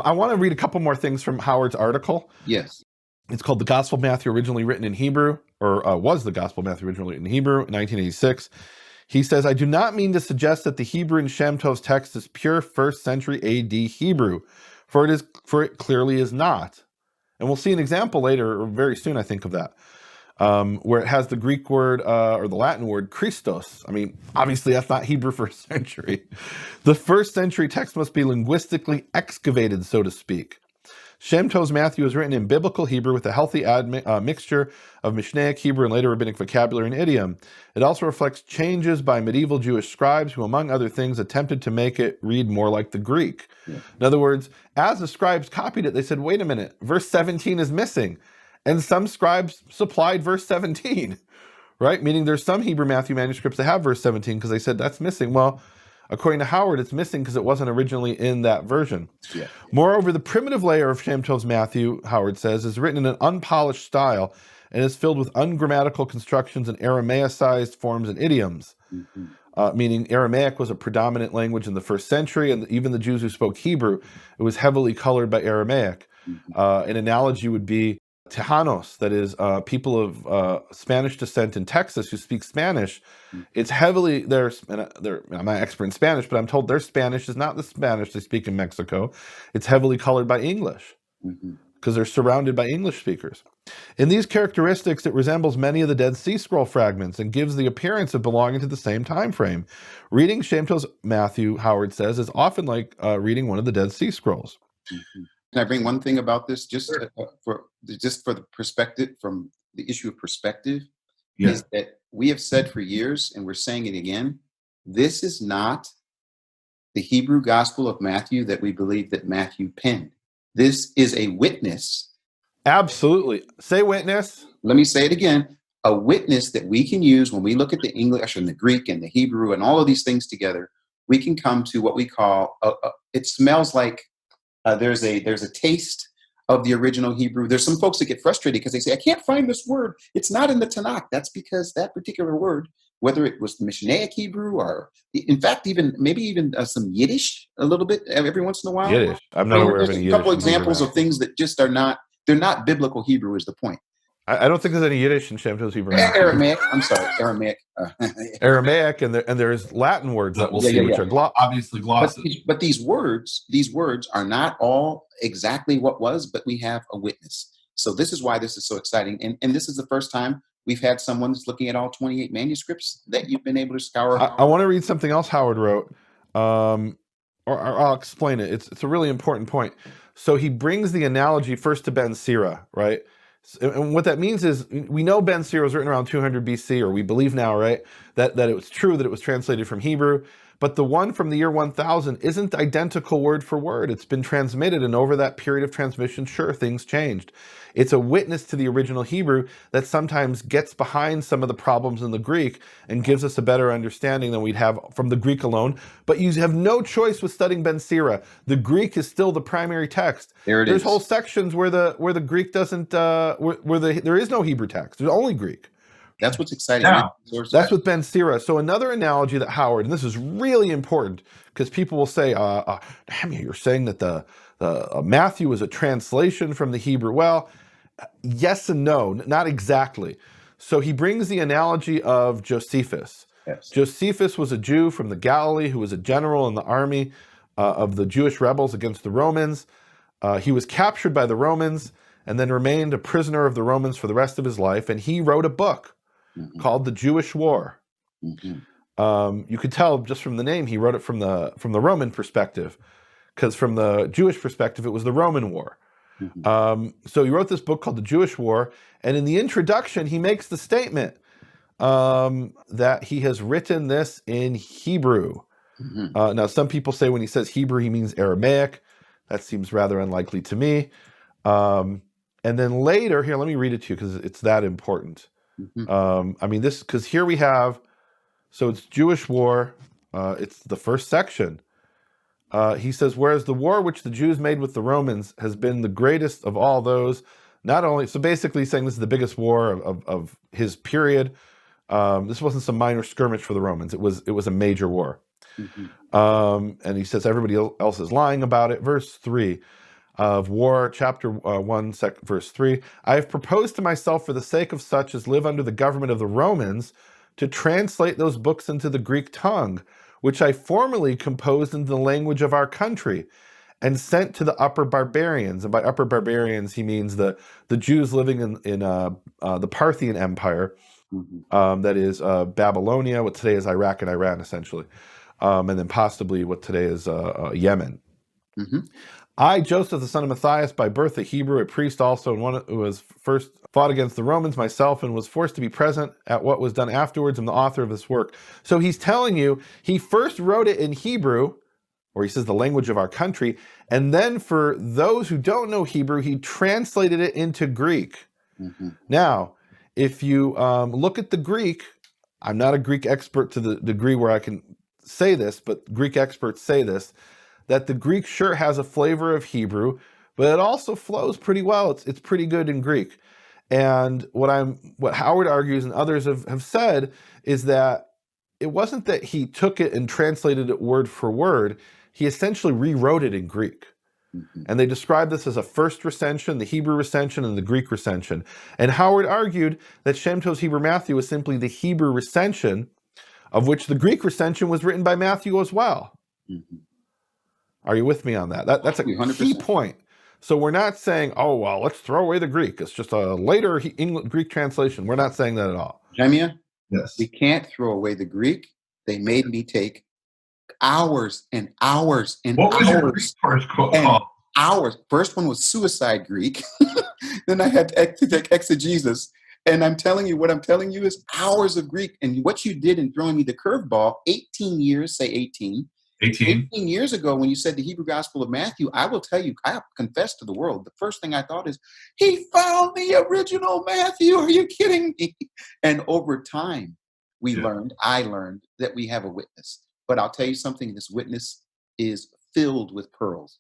I want to read a couple more things from Howard's article. Yes. It's called The Gospel of Matthew, originally written in Hebrew, or was the Gospel of Matthew originally written in Hebrew in 1986. He says, I do not mean to suggest that the Hebrew in Shem Tov's text is pure 1st century AD Hebrew, for it clearly is not. And we'll see an example later, or very soon, I think, of that, where it has the Greek word or the Latin word Christos. I mean, obviously, that's not Hebrew 1st century. The 1st century text must be linguistically excavated, so to speak. Shem Tov's Matthew is written in biblical Hebrew with a healthy mixture of Mishnaic Hebrew and later rabbinic vocabulary and idiom. It also reflects changes by medieval Jewish scribes who, among other things, attempted to make it read more like the Greek. Yeah. In other words, as the scribes copied it, they said, wait a minute, verse 17 is missing. And some scribes supplied verse 17, right? Meaning there's some Hebrew Matthew manuscripts that have verse 17 because they said that's missing. Well, according to Howard, it's missing because it wasn't originally in that version. Yeah. Moreover, the primitive layer of Shem Tov's Matthew, Howard says, is written in an unpolished style and is filled with ungrammatical constructions and Aramaicized forms and idioms. Meaning Aramaic was a predominant language in the 1st century, and even the Jews who spoke Hebrew, it was heavily colored by Aramaic. An analogy would be Tejanos, that is, people of Spanish descent in Texas who speak Spanish. It's heavily, I'm not expert in Spanish, but I'm told their Spanish is not the Spanish they speak in Mexico. It's heavily colored by English because they're surrounded by English speakers. In these characteristics, it resembles many of the Dead Sea Scroll fragments and gives the appearance of belonging to the same time frame. Reading Shem Tov's Matthew, Howard says, is often like reading one of the Dead Sea Scrolls. Can I bring one thing about this, just for the perspective, from the issue of perspective, is that we have said for years, and we're saying it again, this is not the Hebrew Gospel of Matthew that we believe that Matthew penned. This is a witness. Absolutely. Say witness. Let me say it again. A witness that we can use when we look at the English and the Greek and the Hebrew and all of these things together. We can come to what we call, it smells like, there's a taste of the original Hebrew. There's some folks that get frustrated because they say, I can't find this word. It's not in the Tanakh. That's because that particular word, whether it was the Mishnaic Hebrew or, in fact, maybe even some Yiddish a little bit every once in a while. Yiddish. I'm not aware of any Yiddish. A couple examples of things that just they're not biblical Hebrew is the point. I don't think there's any Yiddish in Shem Tov's Hebrew. Aramaic. I'm sorry, Aramaic. Aramaic, and there's Latin words that we'll see, which are obviously glosses. But these words are not all exactly what was, but we have a witness. So this is why this is so exciting. And this is the first time we've had someone that's looking at all 28 manuscripts that you've been able to scour. I want to read something else Howard wrote, or I'll explain it. It's a really important point. So he brings the analogy first to Ben Sira, right? And what that means is we know Ben Sira was written around 200 BC, or we believe now, right, that it was true that it was translated from Hebrew. But the one from the year 1000 isn't identical word for word. It's been transmitted, and over that period of transmission, sure, things changed. It's a witness to the original Hebrew that sometimes gets behind some of the problems in the Greek and gives us a better understanding than we'd have from the Greek alone. But you have no choice with studying Ben Sira. The Greek is still the primary text. There's whole sections where the Greek doesn't, there is no Hebrew text. There's only Greek. That's what's exciting. Now, that's with Ben Sira. So another analogy that Howard, and this is really important because people will say, Nehemia, you're saying that the Matthew is a translation from the Hebrew. Well, yes and no, not exactly. So he brings the analogy of Josephus. Yes. Josephus was a Jew from the Galilee who was a general in the army of the Jewish rebels against the Romans. He was captured by the Romans and then remained a prisoner of the Romans for the rest of his life. And he wrote a book called The Jewish War. You could tell just from the name, he wrote it from the Roman perspective, because from the Jewish perspective, it was the Roman War. So he wrote this book called The Jewish War, and in the introduction, he makes the statement that he has written this in Hebrew. Now, some people say when he says Hebrew, he means Aramaic. That seems rather unlikely to me. And then later, here, let me read it to you because it's that important. Because here we have, so it's Jewish War. It's the first section. He says, whereas the war which the Jews made with the Romans has been the greatest of all those, not only, so basically saying this is the biggest war of his period. This wasn't some minor skirmish for the Romans. It was a major war. And he says everybody else is lying about it. Verse 3, of War, chapter 1, verse 3. I have proposed to myself for the sake of such as live under the government of the Romans to translate those books into the Greek tongue, which I formerly composed into the language of our country and sent to the upper barbarians. And by upper barbarians, he means the Jews living in the Parthian Empire, that is Babylonia, what today is Iraq and Iran, essentially, and then possibly what today is Yemen. Mm-hmm. I, Joseph, the son of Matthias, by birth a Hebrew, a priest also, and one who was first fought against the Romans myself, and was forced to be present at what was done afterwards, and the author of this work. So he's telling you, he first wrote it in Hebrew, or he says the language of our country, and then for those who don't know Hebrew, he translated it into Greek. Mm-hmm. Now, if you look at the Greek, I'm not a Greek expert to the degree where I can say this, but Greek experts say this, that the Greek sure has a flavor of Hebrew, but it also flows pretty well. It's pretty good in Greek. And what Howard argues and others have said is that it wasn't that he took it and translated it word for word. He essentially rewrote it in Greek. Mm-hmm. And they describe this as a first recension, the Hebrew recension, and the Greek recension. And Howard argued that Shem Tov's Hebrew Matthew was simply the Hebrew recension, of which the Greek recension was written by Matthew as well. Mm-hmm. Are you with me on that? That's a 100%. key point. So we're not saying, oh, well, let's throw away the Greek. It's just a later Greek translation. We're not saying that at all. Nehemia, Yes. we can't throw away the Greek. They made me take hours and hours and What was your hours Greek course and called? hours. First one was suicide Greek. Then I had to take exegesis. And I'm telling you, what I'm telling you is hours of Greek. And what you did in throwing me the curveball, 18 years, say 18 years ago, when you said the Hebrew Gospel of Matthew, I will tell you, I confess to the world, the first thing I thought is, he found the original Matthew. Are you kidding me? And over time, I learned that we have a witness. But I'll tell you something, this witness is filled with pearls.